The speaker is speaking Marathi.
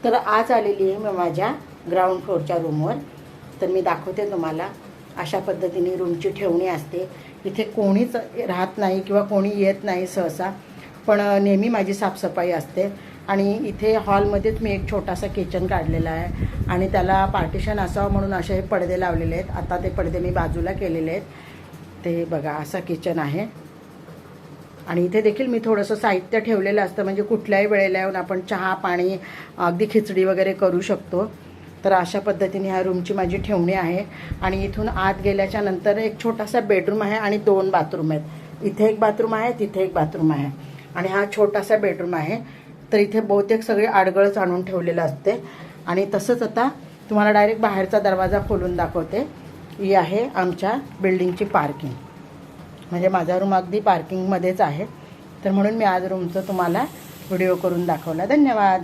तर आज आलेली आहे मी माझ्या ग्राउंड फ्लोअरच्या रूमवर. तर मी दाखवते तुम्हाला. अशा पद्धतीने रूमची ठेवणी असते. इथे कोणीच राहत नाही किंवा कोणी येत नाही सहसा, पण नेहमी माझी साफसफाई असते. आणि इथे हॉलमध्येच मी एक छोटासा किचन काढलेला आहे आणि त्याला पार्टिशन असावं म्हणून असे हे पडदे लावलेले आहेत. आता ते पडदे मी बाजूला केलेले आहेत. ते बघा, असं किचन आहे. आणि इथे देखील मी थोडंसं साहित्य ठेवलेलं असतं, म्हणजे कुठल्याही वेळेला येऊन आपण चहा पाणी अगदी खिचडी वगैरे करू शकतो. तर अशा पद्धतीने ह्या रूमची माझी ठेवणी आहे. आणि इथून आत गेल्याच्या नंतर एक छोटासा बेडरूम आहे आणि 2 बाथरूम आहेत. इथे एक बाथरूम आहे, तिथे एक बाथरूम आहे आणि हा छोटासा बेडरूम आहे. तर इथे बहुतेक सगळे आडगळच आणून ठेवलेलं असते. आणि तसंच आता तुम्हाला डायरेक्ट बाहेरचा दरवाजा खोलून दाखवते. ही आहे आमच्या बिल्डिंगची पार्किंग. म्हणजे माझा रूम अगदी पार्किंगमध्येच आहे. तर म्हणून मी आज रूमचं तुम्हाला व्हिडिओ करून दाखवला. धन्यवाद.